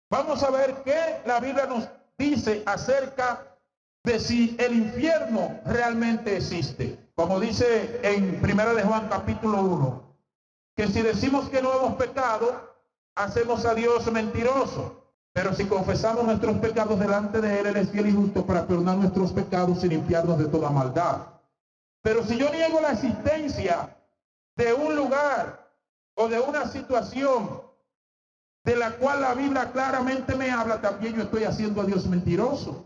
Vamos a ver qué la Biblia nos dice acerca de si el infierno realmente existe. Como dice en 1 de Juan capítulo 1, que si decimos que no hemos pecado, hacemos a Dios mentiroso. Pero si confesamos nuestros pecados delante de Él, Él es fiel y justo para perdonar nuestros pecados y limpiarnos de toda maldad. Pero si yo niego la existencia de un lugar o de una situación de la cual la Biblia claramente me habla, también yo estoy haciendo a Dios mentiroso.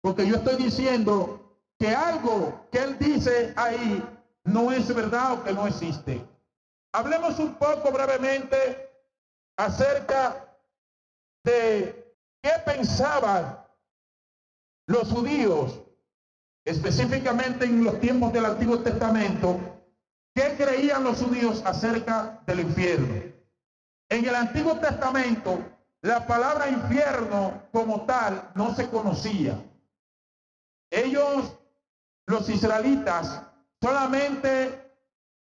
Porque yo estoy diciendo que algo que Él dice ahí no es verdad o que no existe. Hablemos un poco brevemente acerca de qué pensaban los judíos, específicamente en los tiempos del Antiguo Testamento, qué creían los judíos acerca del infierno. En el Antiguo Testamento, la palabra infierno como tal no se conocía. Ellos, los israelitas, solamente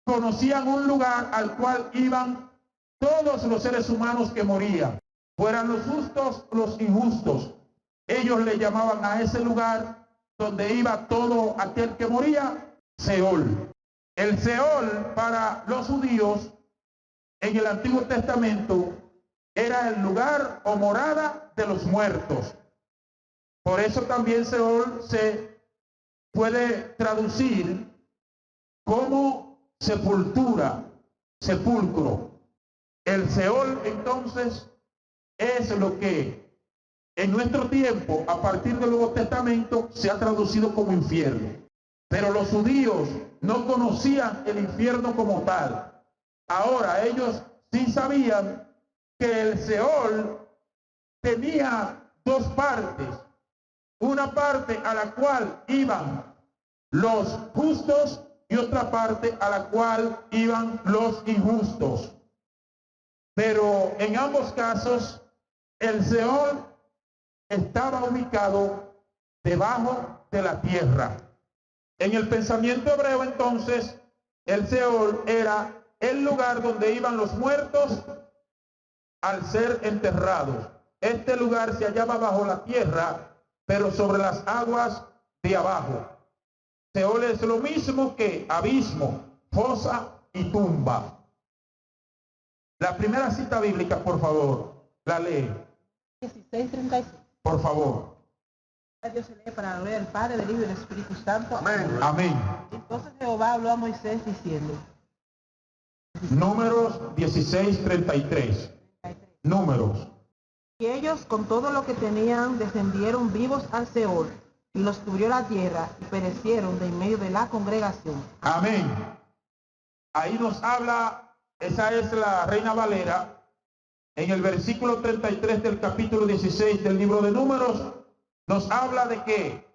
conocían un lugar al cual iban todos los seres humanos que morían, fueran los justos o los injustos. Ellos le llamaban a ese lugar donde iba todo aquel que moría, Seol. El Seol para los judíos en el Antiguo Testamento era el lugar o morada de los muertos. Por eso también Seol se puede traducir como sepultura, sepulcro. El Seol entonces es lo que en nuestro tiempo, a partir del Nuevo Testamento, se ha traducido como infierno. Pero los judíos no conocían el infierno como tal. Ahora ellos sí sabían que el Seol tenía dos partes. Una parte a la cual iban los justos y otra parte a la cual iban los injustos. Pero en ambos casos, el Seol estaba ubicado debajo de la tierra. En el pensamiento hebreo, entonces, el Seol era el lugar donde iban los muertos al ser enterrados. Este lugar se hallaba bajo la tierra, pero sobre las aguas de abajo. Seol es lo mismo que abismo, fosa y tumba. La primera cita bíblica, por favor, la lee. 16:36. Por favor. Dios se lee para la gloria del Padre, del Hijo y del Espíritu Santo. Amén. Amén. Entonces Jehová habló a Moisés diciendo. Números 16:33. Números. Y ellos con todo lo que tenían descendieron vivos al Seol, y los cubrió la tierra, y perecieron de en medio de la congregación. Amén. Ahí nos habla, esa es la Reina Valera, en el versículo 33 del capítulo 16 del libro de Números, nos habla de que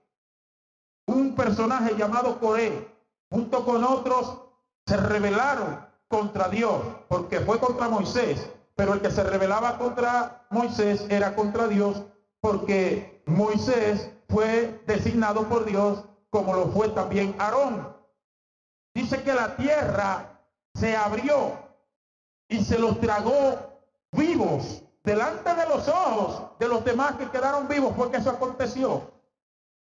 un personaje llamado Coré, junto con otros, se rebelaron contra Dios, porque fue contra Moisés, pero el que se rebelaba contra Moisés era contra Dios, porque Moisés fue designado por Dios, como lo fue también Aarón. Dice que la tierra se abrió y se los tragó vivos delante de los ojos de los demás que quedaron vivos. Fue que eso aconteció.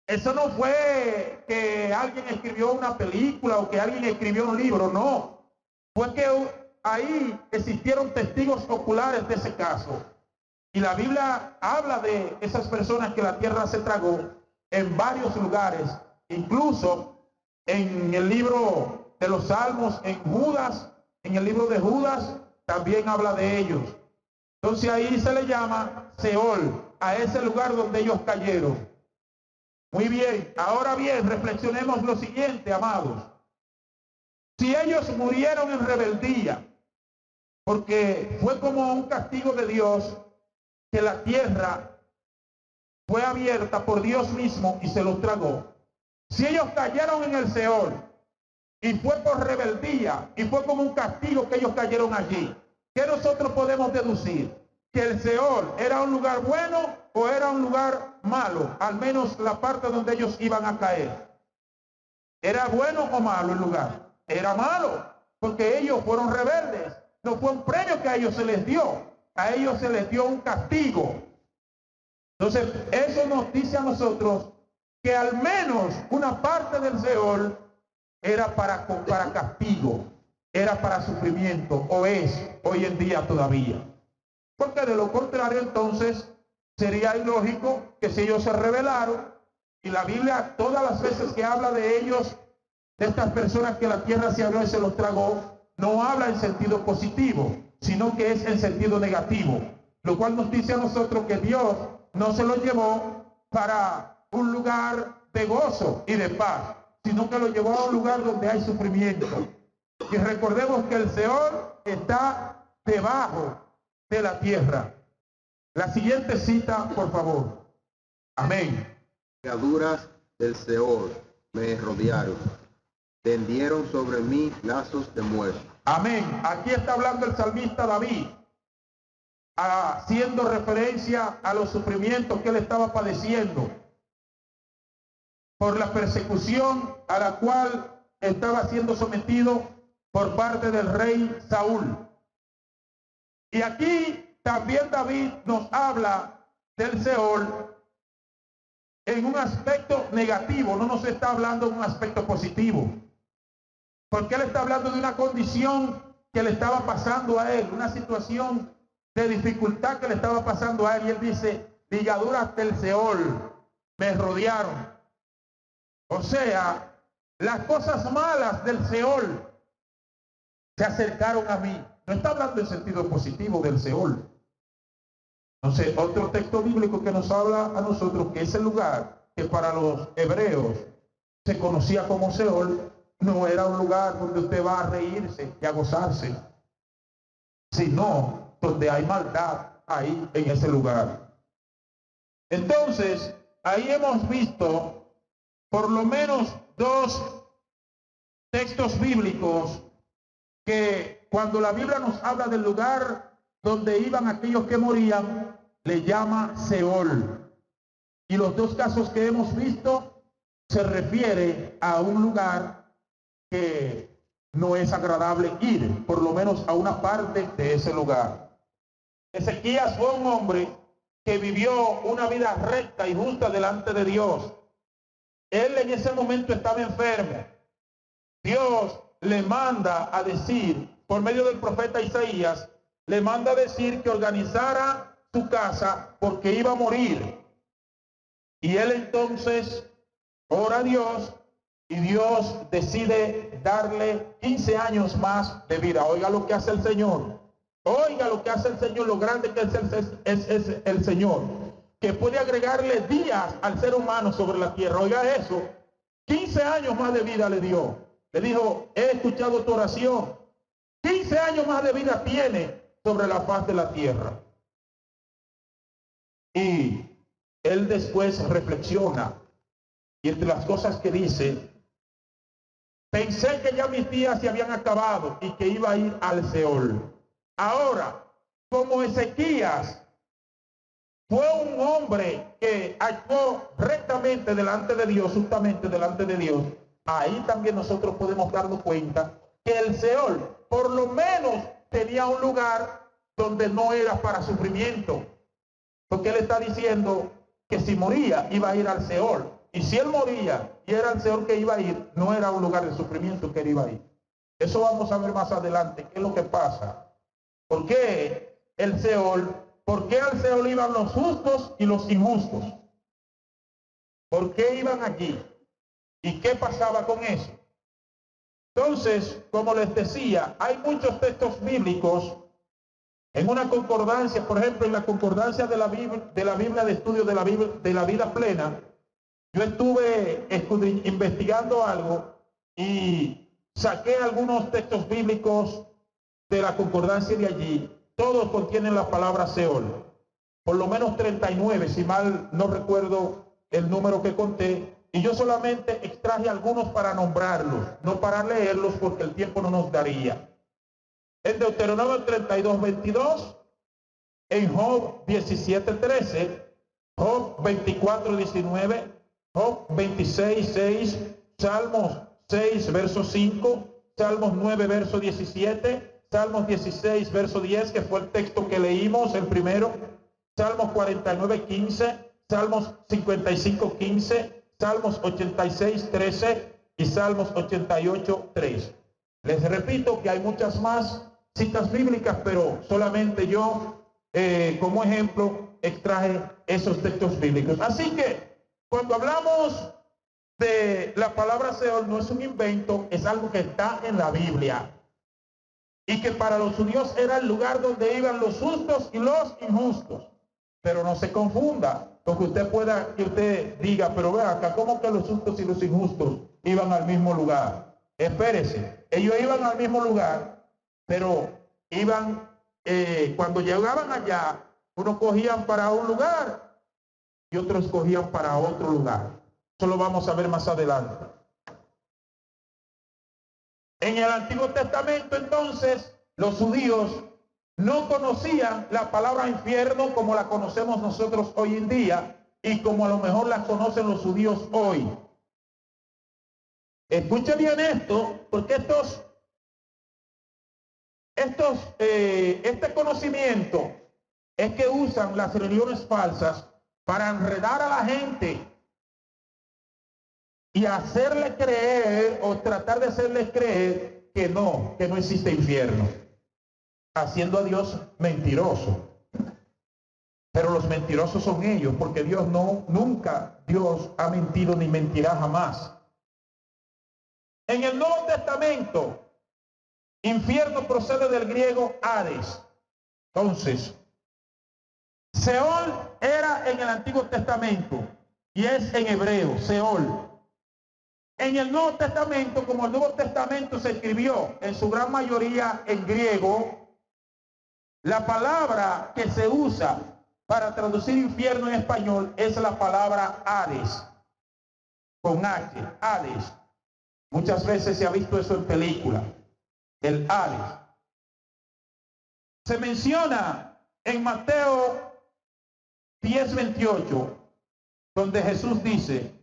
Eso no fue que alguien escribió una película o que alguien escribió un libro, no. Fue que ahí existieron testigos oculares de ese caso. Y la Biblia habla de esas personas que la tierra se tragó en varios lugares, incluso en el libro de los Salmos, en Judas, en el libro de Judas, también habla de ellos. Entonces ahí se le llama Seol, a ese lugar donde ellos cayeron. Muy bien, ahora bien, reflexionemos lo siguiente, amados. Si ellos murieron en rebeldía, porque fue como un castigo de Dios, que la tierra fue abierta por Dios mismo y se los tragó. Si ellos cayeron en el Seol y fue por rebeldía y fue como un castigo que ellos cayeron allí, ¿qué nosotros podemos deducir? ¿Que el Seol era un lugar bueno o era un lugar malo? Al menos la parte donde ellos iban a caer. ¿Era bueno o malo el lugar? Era malo, porque ellos fueron rebeldes. No fue un premio que a ellos se les dio. A ellos se les dio un castigo. Entonces, eso nos dice a nosotros que al menos una parte del Seol era para castigo, era para sufrimiento, o es hoy en día todavía. Porque de lo contrario, entonces, sería ilógico que si ellos se rebelaron, y la Biblia todas las veces que habla de ellos, de estas personas que la tierra se abrió y se los tragó, no habla en sentido positivo, sino que es en sentido negativo, lo cual nos dice a nosotros que Dios no se los llevó para un lugar de gozo y de paz, sino que lo llevó a un lugar donde hay sufrimiento. Y recordemos que el Seol está debajo de la tierra. La siguiente cita, por favor. Amén. Ligaduras del Seol me rodearon, tendieron sobre mí lazos de muerte. Amén. Aquí está hablando el salmista David, haciendo referencia a los sufrimientos que él estaba padeciendo por la persecución a la cual estaba siendo sometido por parte del rey Saúl. Y aquí también David nos habla del Seol en un aspecto negativo, no nos está hablando en un aspecto positivo, porque él está hablando de una condición que le estaba pasando a él, una situación de dificultad que le estaba pasando a él, y él dice, ligaduras del Seol me rodearon. O sea, las cosas malas del Seol se acercaron a mí. No está hablando en sentido positivo del Seol. Entonces, otro texto bíblico que nos habla a nosotros que ese lugar que para los hebreos se conocía como Seol, no era un lugar donde usted va a reírse y a gozarse, sino donde hay maldad ahí en ese lugar. Entonces, ahí hemos visto por lo menos dos textos bíblicos que cuando la Biblia nos habla del lugar donde iban aquellos que morían, le llama Seol. Y los dos casos que hemos visto se refiere a un lugar que no es agradable ir, por lo menos a una parte de ese lugar. Ezequías fue un hombre que vivió una vida recta y justa delante de Dios. Él en ese momento estaba enfermo. Dios le manda a decir, por medio del profeta Isaías, le manda a decir que organizara su casa porque iba a morir. Y él entonces ora a Dios y Dios decide darle 15 años más de vida. Oiga lo que hace el Señor. Oiga lo que hace el Señor, lo grande que es el Señor, que puede agregarle días al ser humano sobre la tierra. Oiga eso, 15 años más de vida le dio. Le dijo, he escuchado tu oración. 15 años más de vida tiene sobre la faz de la tierra. Y él después reflexiona, y entre las cosas que dice, pensé que ya mis días se habían acabado y que iba a ir al Seol. Ahora, como Ezequías fue un hombre que actuó rectamente delante de Dios, justamente delante de Dios, ahí también nosotros podemos darnos cuenta que el Seol por lo menos tenía un lugar donde no era para sufrimiento, porque él está diciendo que si moría iba a ir al Seol, y si él moría y era el Seol que iba a ir, no era un lugar de sufrimiento que él iba a ir. Eso vamos a ver más adelante, qué es lo que pasa. ¿Por qué el Seol? ¿Por qué al Seol iban los justos y los injustos? ¿Por qué iban allí? ¿Y qué pasaba con eso? Entonces, como les decía, hay muchos textos bíblicos en una concordancia, por ejemplo, en la concordancia de la Biblia de estudio de la vida plena. Yo estuve investigando algo y saqué algunos textos bíblicos de la concordancia de allí. Todos contienen la palabra Seol. Por lo menos 39, si mal no recuerdo el número que conté. Y yo solamente extraje algunos para nombrarlos, no para leerlos porque el tiempo no nos daría. En Deuteronomio 32:22, en Job 17:13, Job 24:19, Job 26:6, Salmos 6, verso 5, Salmos 9, verso 17, Salmos 16, verso 10, que fue el texto que leímos, el primero, Salmos 49:15, Salmos 55:15, Salmos 86:13 y Salmos 88:3. Les repito que hay muchas más citas bíblicas, pero solamente yo como ejemplo extraje esos textos bíblicos. Así que cuando hablamos de la palabra Seol, no es un invento, es algo que está en la Biblia. Y que para los judíos era el lugar donde iban los justos y los injustos. Pero no se confunda, porque usted diga, pero vea acá, ¿cómo que los justos y los injustos iban al mismo lugar? Espérese, ellos iban al mismo lugar, pero iban, cuando llegaban allá, unos cogían para un lugar y otros cogían para otro lugar. Eso lo vamos a ver más adelante. En el Antiguo Testamento, entonces, los judíos no conocían la palabra infierno como la conocemos nosotros hoy en día y como a lo mejor la conocen los judíos hoy. Escuche bien esto, porque este conocimiento es que usan las religiones falsas para enredar a la gente y hacerle creer o tratar de hacerles creer que no existe infierno, haciendo a Dios mentiroso. Pero los mentirosos son ellos, porque nunca Dios ha mentido ni mentirá jamás. En el Nuevo Testamento, infierno procede del griego Hades. Entonces, Seol era en el Antiguo Testamento y es en hebreo, Seol. En el Nuevo Testamento, como el Nuevo Testamento se escribió en su gran mayoría en griego, la palabra que se usa para traducir infierno en español es la palabra Hades, con H, Hades. Muchas veces se ha visto eso en películas, el Hades. Se menciona en Mateo 10:28, donde Jesús dice: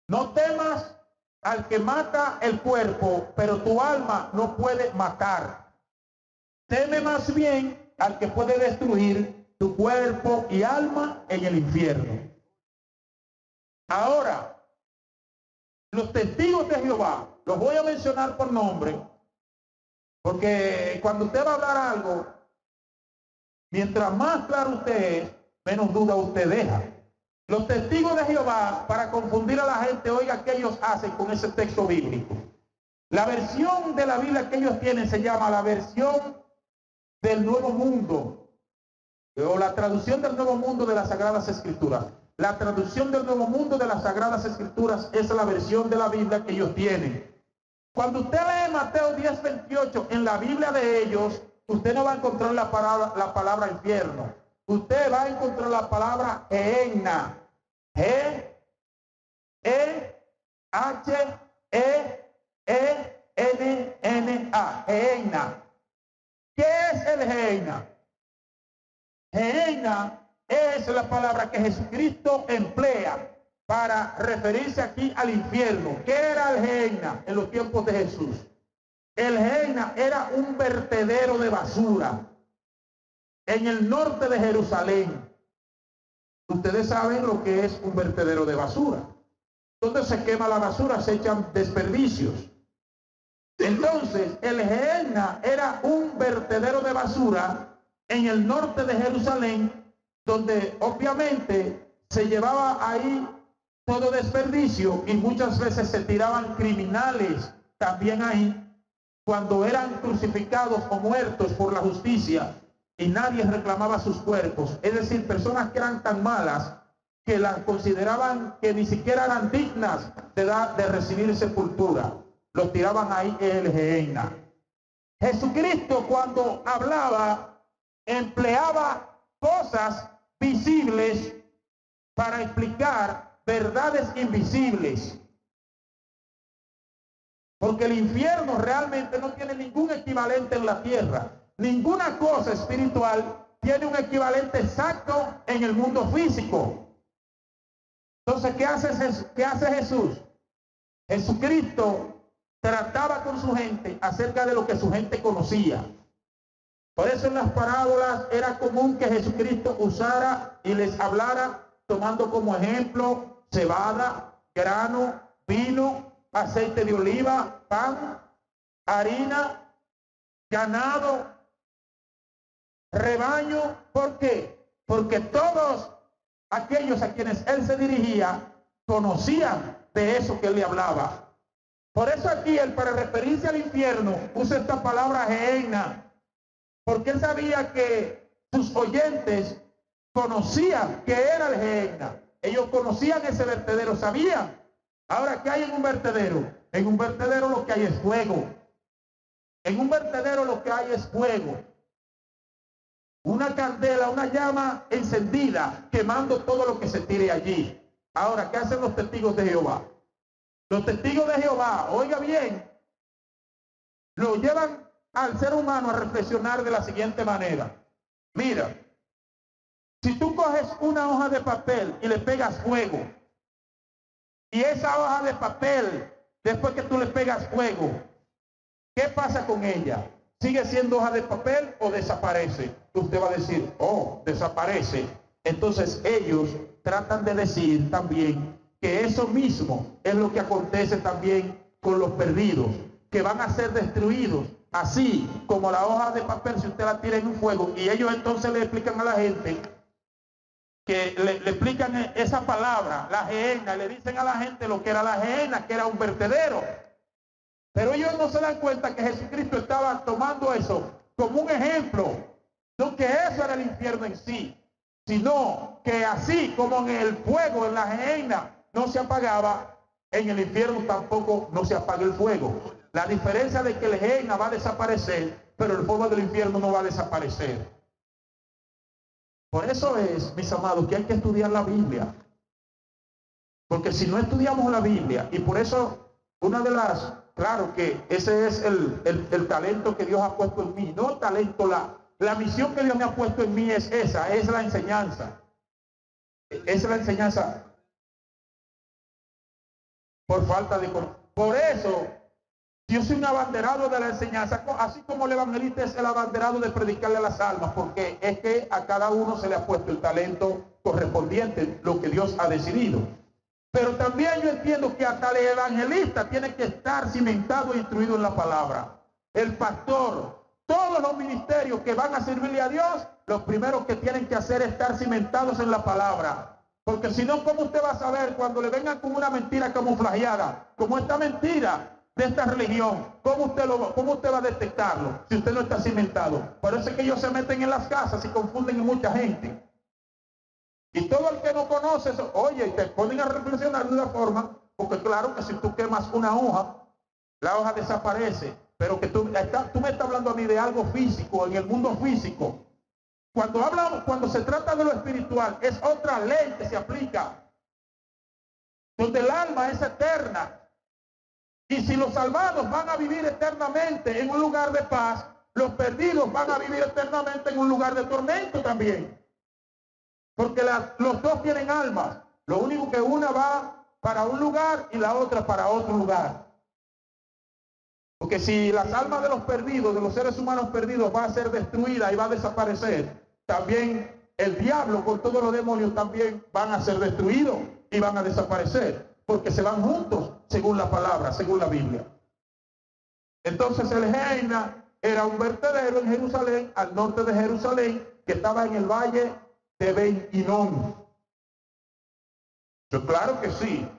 no temas al que mata el cuerpo, pero tu alma no puede matar. Teme más bien al que puede destruir tu cuerpo y alma en el infierno. Ahora, los testigos de Jehová, los voy a mencionar por nombre, porque cuando usted va a hablar algo, mientras más claro usted es, menos duda usted deja. Los testigos de Jehová, para confundir a la gente, oiga qué ellos hacen con ese texto bíblico. La versión de la Biblia que ellos tienen se llama la versión del Nuevo Mundo, o la traducción del Nuevo Mundo de las Sagradas Escrituras. La traducción del Nuevo Mundo de las Sagradas Escrituras es la versión de la Biblia que ellos tienen. Cuando usted lee Mateo 10:28 en la Biblia de ellos, usted no va a encontrar la palabra infierno. Usted va a encontrar la palabra Gehenna. G-E-H-E-E-N-N-A. Gehenna. ¿Qué es el Gehenna? Gehenna es la palabra que Jesucristo emplea para referirse aquí al infierno. ¿Qué era el Gehenna en los tiempos de Jesús? El Gehenna era un vertedero de basura en el norte de Jerusalén. Ustedes saben lo que es un vertedero de basura. Donde se quema la basura, se echan desperdicios. Entonces, el Gehenna era un vertedero de basura en el norte de Jerusalén, donde obviamente se llevaba ahí todo desperdicio y muchas veces se tiraban criminales también ahí cuando eran crucificados o muertos por la justicia. Y nadie reclamaba sus cuerpos, es decir, personas que eran tan malas que las consideraban que ni siquiera eran dignas de recibir sepultura. Los tiraban ahí en el Gehenna. Jesucristo, cuando hablaba, empleaba cosas visibles para explicar verdades invisibles. Porque el infierno realmente no tiene ningún equivalente en la tierra. Ninguna cosa espiritual tiene un equivalente exacto en el mundo físico. Entonces, ¿qué hace Jesús? Jesucristo trataba con su gente acerca de lo que su gente conocía. Por eso en las parábolas era común que Jesucristo usara y les hablara tomando como ejemplo cebada, grano, vino, aceite de oliva, pan, harina, ganado, rebaño. ¿Por qué? Porque todos aquellos a quienes él se dirigía conocían de eso que él le hablaba. Por eso aquí él, para referirse al infierno, usa esta palabra Gehenna, porque él sabía que sus oyentes conocían que era el Gehenna. Ellos conocían ese vertedero, sabían. Ahora, ¿qué hay en un vertedero? En un vertedero lo que hay es fuego. En un vertedero lo que hay es fuego. Una candela, una llama encendida, quemando todo lo que se tire allí. Ahora, ¿qué hacen los testigos de Jehová? Los testigos de Jehová, oiga bien, lo llevan al ser humano a reflexionar de la siguiente manera. Mira, si tú coges una hoja de papel y le pegas fuego, y esa hoja de papel, después que tú le pegas fuego, ¿qué pasa con ella? ¿Sigue siendo hoja de papel o desaparece? Usted va a decir, oh, desaparece. Entonces ellos tratan de decir también que eso mismo es lo que acontece también con los perdidos, que van a ser destruidos, así como la hoja de papel si usted la tira en un fuego. Y ellos entonces le explican a la gente, que le explican esa palabra, la gehenna, le dicen a la gente lo que era la gehenna, que era un vertedero. Pero ellos no se dan cuenta que Jesucristo estaba tomando eso como un ejemplo, no que eso era el infierno en sí, sino que así como en el fuego, en la gehenna, no se apagaba, en el infierno tampoco no se apaga el fuego. La diferencia de que el gehenna va a desaparecer, pero el fuego del infierno no va a desaparecer. Por eso es, mis amados, que hay que estudiar la Biblia. Porque si no estudiamos la Biblia, y por eso una de las, claro que ese es el talento que Dios ha puesto en mí, no el talento, la misión que Dios me ha puesto en mí es esa, es la enseñanza. Es la enseñanza por falta de... Por eso, yo soy un abanderado de la enseñanza, así como el evangelista es el abanderado de predicarle a las almas, porque es que a cada uno se le ha puesto el talento correspondiente, lo que Dios ha decidido. Pero también yo entiendo que hasta el evangelista tiene que estar cimentado e instruido en la palabra. El pastor, todos los ministerios que van a servirle a Dios, los primeros que tienen que hacer es estar cimentados en la palabra. Porque si no, ¿cómo usted va a saber cuando le vengan con una mentira camuflajeada, como esta mentira de esta religión? ¿Cómo usted va a detectarlo si usted no está cimentado? Por eso es que ellos se meten en las casas y confunden a mucha gente. Y todo el que no conoce eso, oye, te ponen a reflexionar de una forma, porque claro que si tú quemas una hoja, la hoja desaparece. Pero que tú me estás hablando a mí de algo físico, en el mundo físico. Cuando se trata de lo espiritual, es otra ley que se aplica, donde el alma es eterna. Y si los salvados van a vivir eternamente en un lugar de paz, los perdidos van a vivir eternamente en un lugar de tormento también. Porque los dos tienen almas. Lo único que una va para un lugar y la otra para otro lugar. Porque si las almas de los perdidos, de los seres humanos perdidos, va a ser destruida y va a desaparecer, también el diablo con todos los demonios también van a ser destruidos y van a desaparecer. Porque se van juntos según la palabra, según la Biblia. Entonces el Gehenna era un vertedero en Jerusalén, al norte de Jerusalén, que estaba en el valle de Ben Hinnom. Yo claro que sí.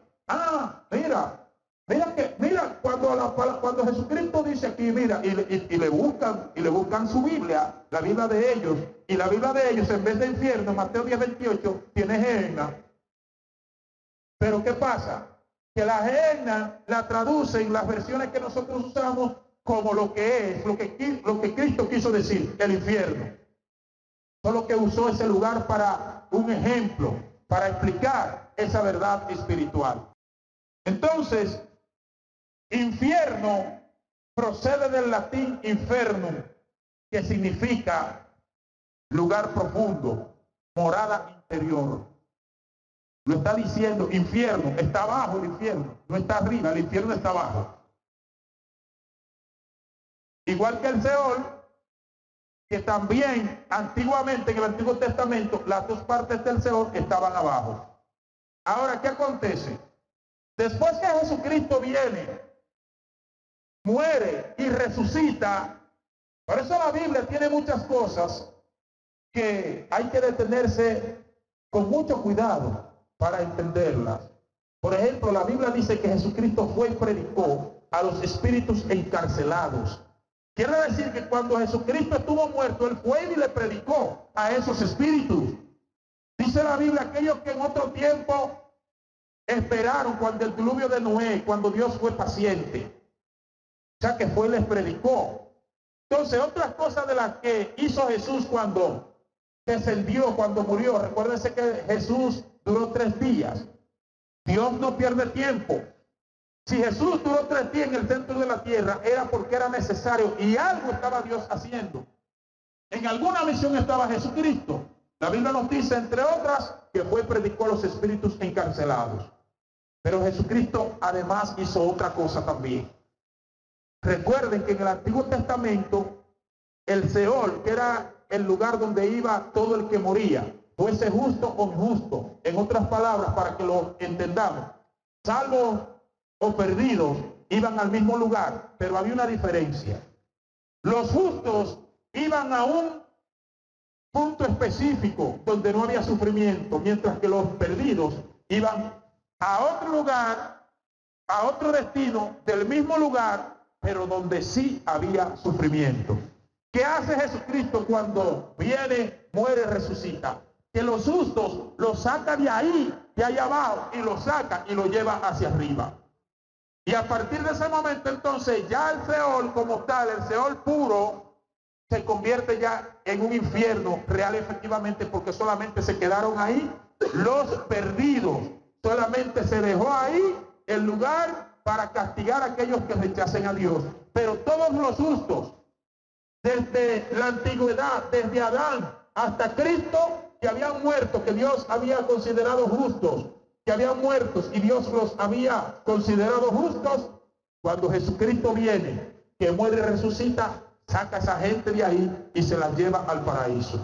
Mira, cuando Jesucristo dice aquí, mira, y le buscan su Biblia, la Biblia de ellos, y la Biblia de ellos en vez de infierno, Mateo 10:28, tiene Gehenna. Pero ¿qué pasa? Que la Gehenna la traducen las versiones que nosotros usamos como lo que es, lo que Cristo quiso decir, el infierno. Solo que usó ese lugar para un ejemplo, para explicar esa verdad espiritual. Entonces, infierno procede del latín infernum, que significa lugar profundo, morada interior. Lo está diciendo, infierno, está abajo el infierno, no está arriba, el infierno está abajo. Igual que el Seol, que también antiguamente en el Antiguo Testamento las dos partes del Seol estaban abajo. Ahora, ¿qué acontece? Después que Jesucristo viene, muere y resucita, por eso la Biblia tiene muchas cosas que hay que detenerse con mucho cuidado para entenderlas. Por ejemplo, la Biblia dice que Jesucristo fue y predicó a los espíritus encarcelados. Quiere decir que cuando Jesucristo estuvo muerto, Él fue y le predicó a esos espíritus. Dice la Biblia, aquellos que en otro tiempo esperaron cuando el diluvio de Noé, cuando Dios fue paciente. O sea que fue y les predicó. Entonces, otras cosas de las que hizo Jesús cuando descendió, cuando murió. Recuérdense que Jesús duró 3 días. Dios no pierde tiempo. Si Jesús duró 3 días en el centro de la tierra, era porque era necesario y algo estaba Dios haciendo. En alguna misión estaba Jesucristo. La Biblia nos dice, entre otras, que fue y predicó a los espíritus encarcelados. Pero Jesucristo además hizo otra cosa también. Recuerden que en el Antiguo Testamento, el Seol, que era el lugar donde iba todo el que moría, fuese justo o injusto, en otras palabras, para que lo entendamos, salvos o perdidos iban al mismo lugar, pero había una diferencia. Los justos iban a un punto específico donde no había sufrimiento, mientras que los perdidos iban a otro lugar, a otro destino del mismo lugar, pero donde sí había sufrimiento. ¿Qué hace Jesucristo cuando viene, muere, resucita? Que los justos los saca de ahí, de ahí abajo, y los saca y lo lleva hacia arriba. Y a partir de ese momento, entonces, ya el Seol como tal, el Seol puro, se convierte ya en un infierno real efectivamente, porque solamente se quedaron ahí los perdidos. Solamente se dejó ahí el lugar para castigar a aquellos que rechacen a Dios. Pero todos los justos, desde la antigüedad, desde Adán hasta Cristo, que habían muerto, que Dios había considerado justos, que habían muerto y Dios los había considerado justos, cuando Jesucristo viene, que muere y resucita, saca a esa gente de ahí y se la lleva al paraíso.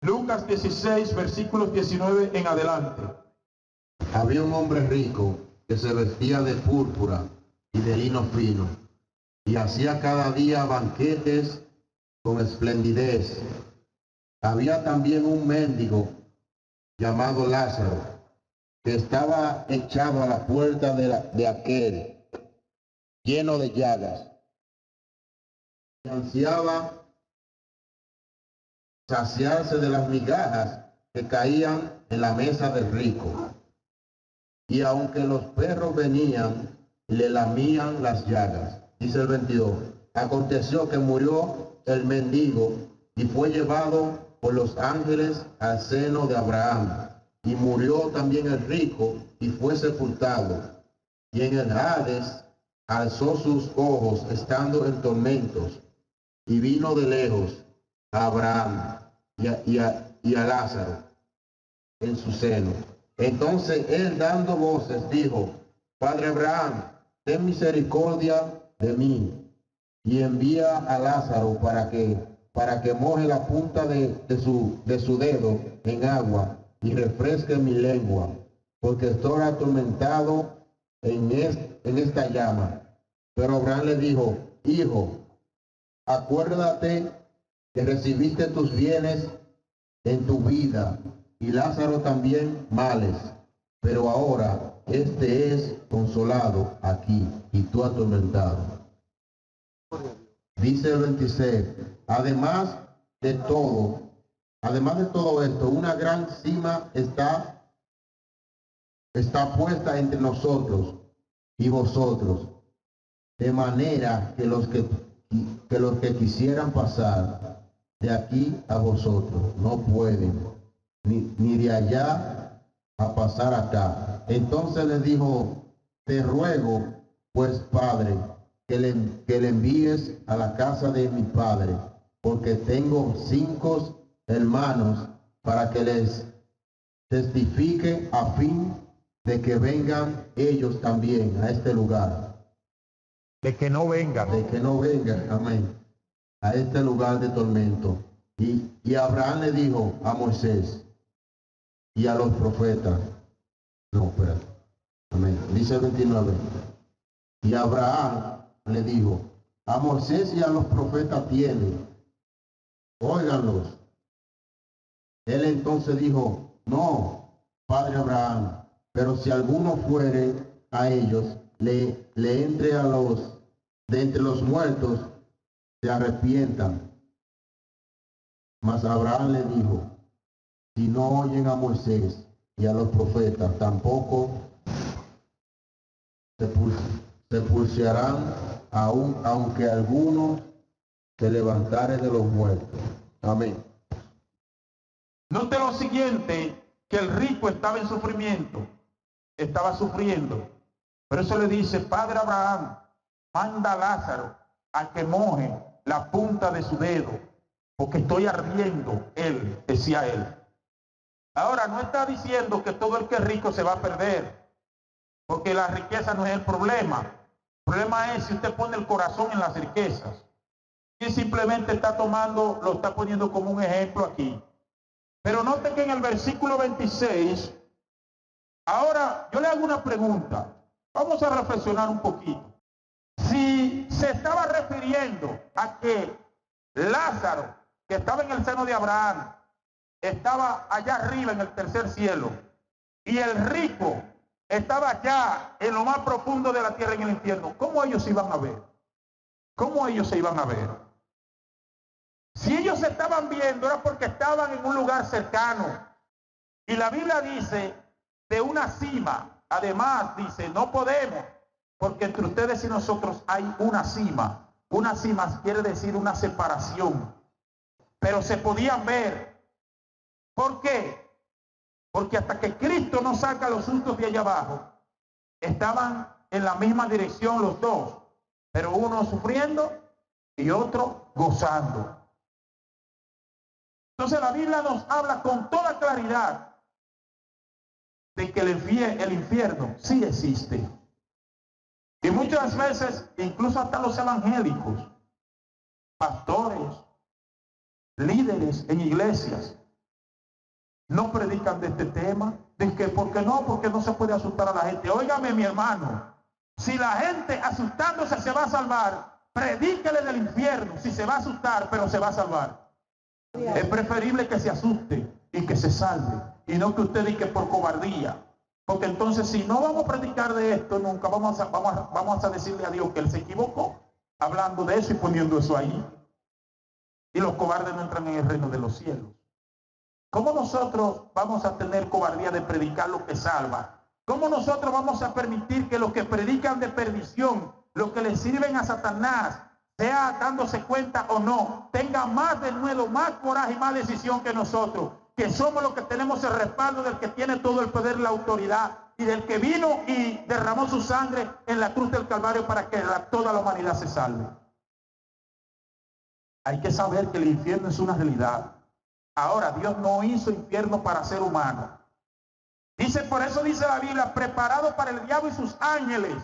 Lucas 16, versículos 19 en adelante. Había un hombre rico que se vestía de púrpura y de lino fino, y hacía cada día banquetes con esplendidez. Había también un mendigo llamado Lázaro, que estaba echado a la puerta de aquel, lleno de llagas, y ansiaba saciarse de las migajas que caían en la mesa del rico. Y aunque los perros venían, le lamían las llagas. Dice el 22. Aconteció que murió el mendigo y fue llevado por los ángeles al seno de Abraham. Y murió también el rico y fue sepultado. Y en el Hades alzó sus ojos estando en tormentos. Y vino de lejos a Abraham y a Lázaro en su seno. Entonces él, dando voces, dijo: Padre Abraham, ten misericordia de mí, y envía a Lázaro para que moje la punta de su dedo en agua y refresque mi lengua, porque estoy atormentado en esta llama. Pero Abraham le dijo: Hijo, acuérdate que recibiste tus bienes en tu vida, y Lázaro también males, pero ahora este es consolado aquí y tú atormentado. Dice el 26, además de todo esto, una gran cima está puesta entre nosotros y vosotros, de manera que los que quisieran pasar de aquí a vosotros no pueden, ni de allá a pasar acá. Entonces le dijo: te ruego, pues, Padre, que le envíes a la casa de mi padre, porque tengo 5 hermanos, para que les testifique a fin de que vengan ellos también a este lugar. De que no vengan. De que no vengan, amén. a este lugar de tormento. Y Abraham le dijo a Moisés y a los profetas, no, espérate, amén, dice el 29, y Abraham le dijo, a Moisés y a los profetas tiene, óiganlos. Él entonces dijo, no, padre Abraham, pero si alguno fuere a ellos, le entre a los de entre los muertos, se arrepientan. Mas Abraham le dijo, si no oyen a Moisés y a los profetas, tampoco se pulsearán, aunque alguno se levantare de los muertos. Amén. Note lo siguiente, que el rico estaba en sufrimiento, estaba sufriendo. Por eso le dice, padre Abraham, manda a Lázaro a que moje la punta de su dedo, porque estoy ardiendo, él, decía él. Ahora, no está diciendo que todo el que es rico se va a perder, porque la riqueza no es el problema. El problema es si usted pone el corazón en las riquezas. Y simplemente está tomando, lo está poniendo como un ejemplo aquí. Pero note que en el versículo 26, ahora yo le hago una pregunta. Vamos a reflexionar un poquito. Si se estaba refiriendo a que Lázaro, que estaba en el seno de Abraham, estaba allá arriba en el tercer cielo, y el rico estaba allá en lo más profundo de la tierra, en el infierno, ¿cómo ellos se iban a ver? ¿Cómo ellos se iban a ver? Si ellos se estaban viendo era porque estaban en un lugar cercano. Y la Biblia dice de una cima. Además dice, no podemos, porque entre ustedes y nosotros hay una cima. Una cima quiere decir una separación. Pero se podían ver. ¿Por qué? Porque hasta que Cristo no saca a los justos de allá abajo, estaban en la misma dirección los dos. Pero uno sufriendo y otro gozando. Entonces la Biblia nos habla con toda claridad de que el infierno sí existe. Y muchas veces, incluso hasta los evangélicos, pastores, líderes en iglesias, no predican de este tema. De que, ¿por qué no? Porque no se puede asustar a la gente. Óigame, mi hermano, si la gente asustándose se va a salvar, predíquele del infierno, si se va a asustar, pero se va a salvar. Es preferible que se asuste y que se salve, y no que usted diga por cobardía. Porque entonces, si no vamos a predicar de esto nunca, vamos a decirle a Dios que Él se equivocó hablando de eso y poniendo eso ahí. Y los cobardes no entran en el reino de los cielos. ¿Cómo nosotros vamos a tener cobardía de predicar lo que salva? ¿Cómo nosotros vamos a permitir que los que predican de perdición, los que le sirven a Satanás, sea dándose cuenta o no, tenga más denuedo, más coraje y más decisión que nosotros, que somos los que tenemos el respaldo del que tiene todo el poder y la autoridad, y del que vino y derramó su sangre en la cruz del Calvario para que toda la humanidad se salve? Hay que saber que el infierno es una realidad. Ahora, Dios no hizo infierno para ser humano. Dice, por eso dice la Biblia, preparado para el diablo y sus ángeles.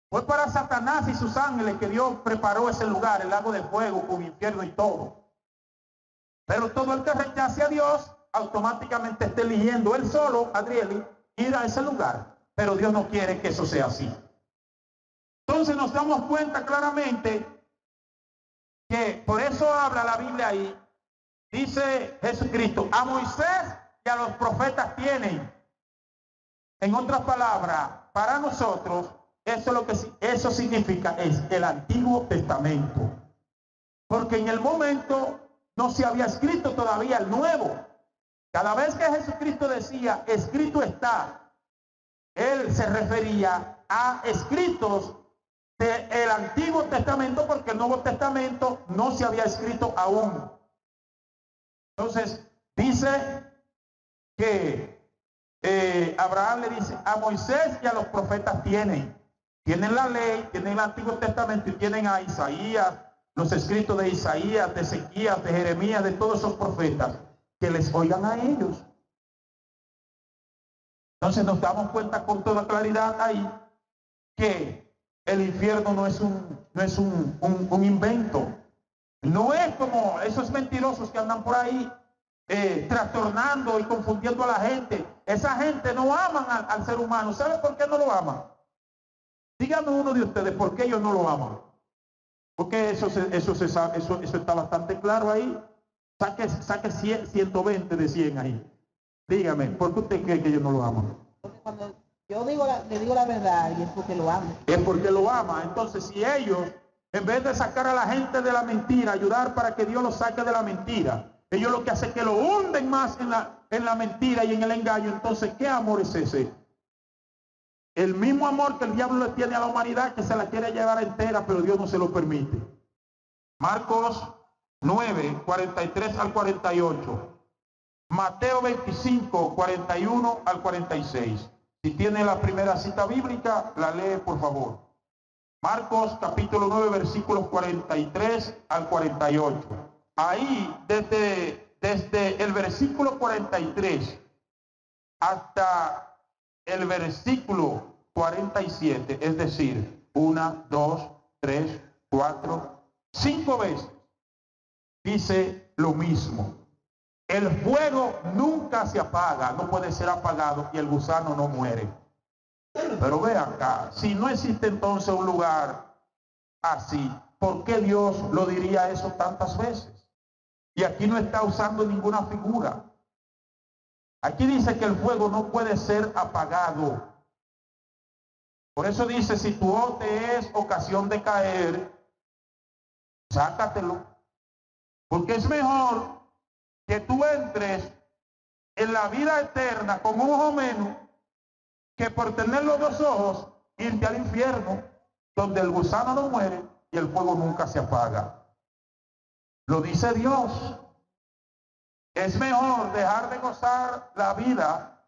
Fue para Satanás y sus ángeles que Dios preparó ese lugar, el lago de fuego, con infierno y todo. Pero todo el que rechace a Dios, automáticamente está eligiendo él solo, Adrieli, ir a ese lugar. Pero Dios no quiere que eso sea así. Entonces nos damos cuenta claramente que por eso habla la Biblia ahí. Dice Jesucristo, a Moisés y a los profetas tienen. En otras palabras, para nosotros, eso significa es el Antiguo Testamento. Porque en el momento no se había escrito todavía el Nuevo. Cada vez que Jesucristo decía, escrito está, Él se refería a escritos del Antiguo Testamento, porque el Nuevo Testamento no se había escrito aún. Entonces, dice que Abraham le dice, a Moisés y a los profetas tienen la ley, tienen el Antiguo Testamento y tienen a Isaías, los escritos de Isaías, de Ezequías, de Jeremías, de todos esos profetas, que les oigan a ellos. Entonces nos damos cuenta con toda claridad ahí que el infierno no es un invento. No es como esos mentirosos que andan por ahí trastornando y confundiendo a la gente. Esa gente no aman al ser humano. ¿Sabe por qué no lo aman? Díganme uno de ustedes por qué ellos no lo aman. Porque eso está bastante claro ahí. Saque 120 de 100 ahí. Dígame, ¿por qué usted cree que ellos no lo aman? Porque cuando yo le digo la verdad y es porque lo amo. Es porque lo ama. Entonces, si ellos, en vez de sacar a la gente de la mentira, ayudar para que Dios los saque de la mentira, ellos lo que hacen es que lo hunden más en la mentira y en el engaño. Entonces, ¿qué amor es ese? El mismo amor que el diablo le tiene a la humanidad, que se la quiere llevar entera, pero Dios no se lo permite. Marcos 9, 43 al 48. Mateo 25, 41 al 46. Si tiene la primera cita bíblica, la lee por favor. Marcos capítulo 9, versículos 43 al 48. Ahí, desde el versículo 43 hasta el versículo 47, es decir, 1, 2, 3, 4, 5 veces, dice lo mismo. El fuego nunca se apaga, no puede ser apagado y el gusano no muere. Pero ve acá, si no existe entonces un lugar así, ¿por qué Dios lo diría eso tantas veces? Y aquí no está usando ninguna figura. Aquí dice que el fuego no puede ser apagado. Por eso dice, si tu ojo te es ocasión de caer, sácatelo. Porque es mejor que tú entres en la vida eterna con un ojo menos que por tener los dos ojos irte al infierno, donde el gusano no muere y el fuego nunca se apaga. Lo dice Dios. Es mejor dejar de gozar la vida,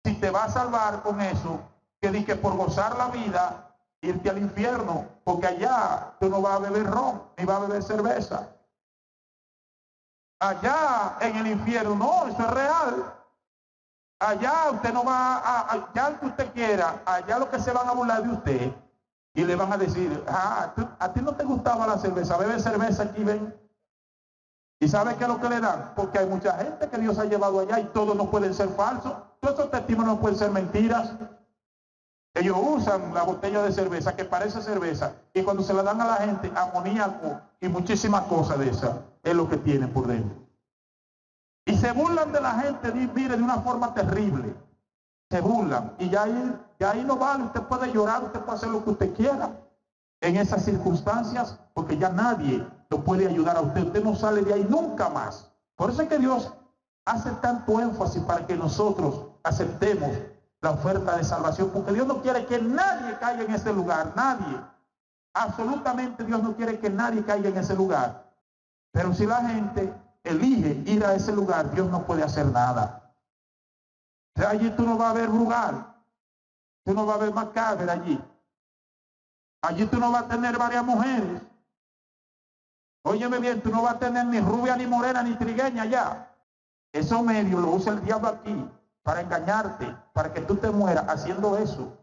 si te va a salvar con eso, que por gozar la vida irte al infierno, porque allá tú no vas a beber ron ni vas a beber cerveza. Allá en el infierno, no, eso es real. Allá usted no va allá el que usted quiera, allá lo que se van a burlar de usted y le van a decir, a ti no te gustaba la cerveza, bebe cerveza aquí, ven. ¿Y sabe qué es lo que le dan? Porque hay mucha gente que Dios ha llevado allá y todos no pueden ser falsos, todos esos testimonios no pueden ser mentiras. Ellos usan la botella de cerveza que parece cerveza y cuando se la dan a la gente, amoníaco y muchísimas cosas de esas es lo que tienen por dentro. Y se burlan de la gente, mire, de una forma terrible. Se burlan. Y ya ahí no vale, usted puede llorar, usted puede hacer lo que usted quiera en esas circunstancias, porque ya nadie lo puede ayudar a usted. Usted no sale de ahí nunca más. Por eso es que Dios hace tanto énfasis para que nosotros aceptemos la oferta de salvación, porque Dios no quiere que nadie caiga en ese lugar, nadie. Absolutamente Dios no quiere que nadie caiga en ese lugar. Pero si la gente elige ir a ese lugar, Dios no puede hacer nada. O sea, allí tú no vas a ver lugar, tú no vas a ver macabro allí. Allí tú no vas a tener varias mujeres. Óyeme bien, tú no vas a tener ni rubia, ni morena, ni trigueña allá. Esos medios lo usa el diablo aquí para engañarte, para que tú te mueras haciendo eso.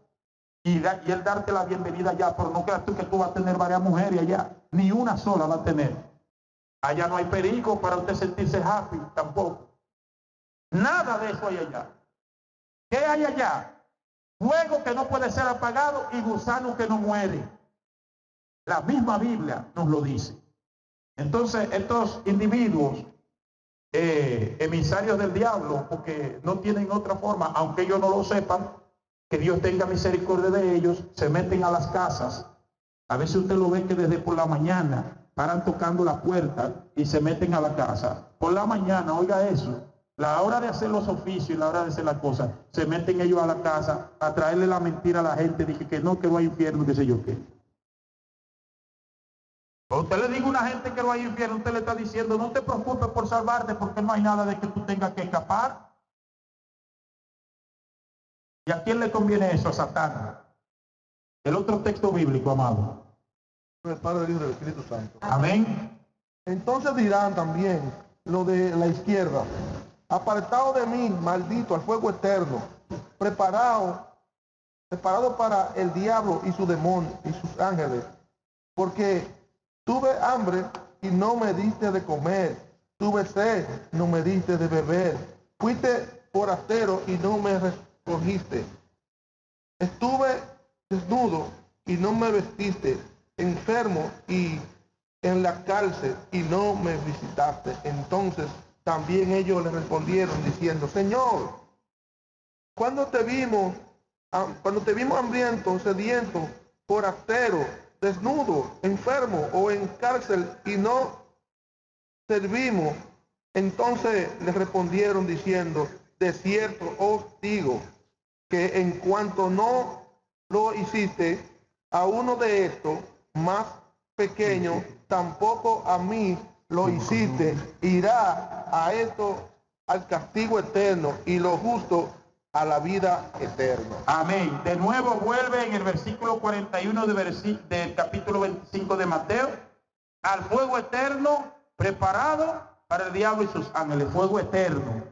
Y él darte la bienvenida allá, pero no creas tú que tú vas a tener varias mujeres allá. Ni una sola va a tener. Allá no hay perico para usted sentirse happy, tampoco. Nada de eso hay allá. ¿Qué hay allá? Fuego que no puede ser apagado y gusano que no muere. La misma Biblia nos lo dice. Entonces, estos individuos, emisarios del diablo, porque no tienen otra forma, aunque ellos no lo sepan, que Dios tenga misericordia de ellos, se meten a las casas. A veces usted lo ve que desde por la mañana paran tocando la puerta y se meten a la casa. Por la mañana, oiga eso, la hora de hacer los oficios y la hora de hacer las cosas, se meten ellos a la casa a traerle la mentira a la gente, dije que no va a infierno, qué sé yo qué. Cuando usted le diga a una gente que va a infierno, usted le está diciendo, no te preocupes por salvarte porque no hay nada de que tú tengas que escapar. ¿Y a quién le conviene eso? A Satán. El otro texto bíblico, amado. El Padre, el Hijo y el Espíritu Santo. Amén. Entonces dirán también lo de la izquierda: apartado de mí, maldito, al fuego eterno, preparado para el diablo y su demonio y sus ángeles, porque tuve hambre y no me diste de comer. Tuve sed, no me diste de beber. Fuiste forastero y no me recogiste. Estuve desnudo y no me vestiste. Enfermo y en la cárcel y no me visitaste. Entonces también ellos le respondieron diciendo, Señor, cuando te vimos hambriento, sediento, forastero, desnudo, enfermo o en cárcel y no servimos. Entonces le respondieron diciendo, de cierto os digo que en cuanto no lo hiciste a uno de estos más pequeños, tampoco a mí lo hiciste. Irá a esto al castigo eterno y lo justo a la vida eterna. Amén. De nuevo vuelve en el versículo 41 del capítulo 25 de Mateo, al fuego eterno preparado para el diablo y sus ángeles. Fuego eterno.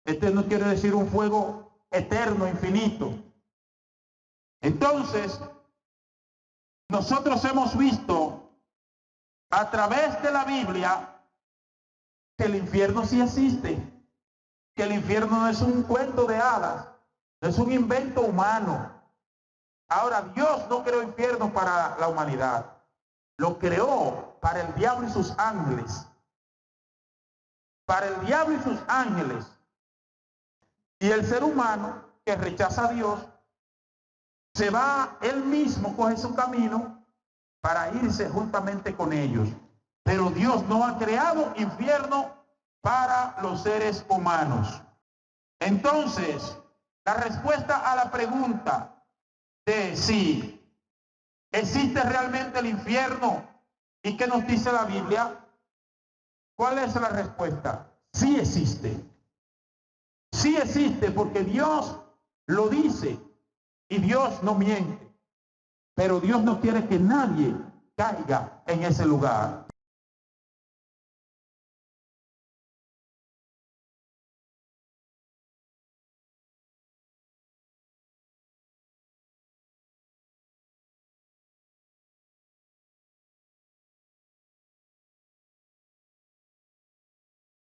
Este no quiere decir un fuego eterno, infinito. Entonces, nosotros hemos visto a través de la Biblia que el infierno sí existe, que el infierno no es un cuento de hadas, no es un invento humano. Ahora, Dios no creó infierno para la humanidad, lo creó para el diablo y sus ángeles. Para el diablo y sus ángeles. Y el ser humano que rechaza a Dios, se va, él mismo coge su camino para irse juntamente con ellos. Pero Dios no ha creado infierno para los seres humanos. Entonces, la respuesta a la pregunta de si existe realmente el infierno y qué nos dice la Biblia, ¿cuál es la respuesta? Sí existe. Sí existe porque Dios lo dice y Dios no miente. Pero Dios no quiere que nadie caiga en ese lugar.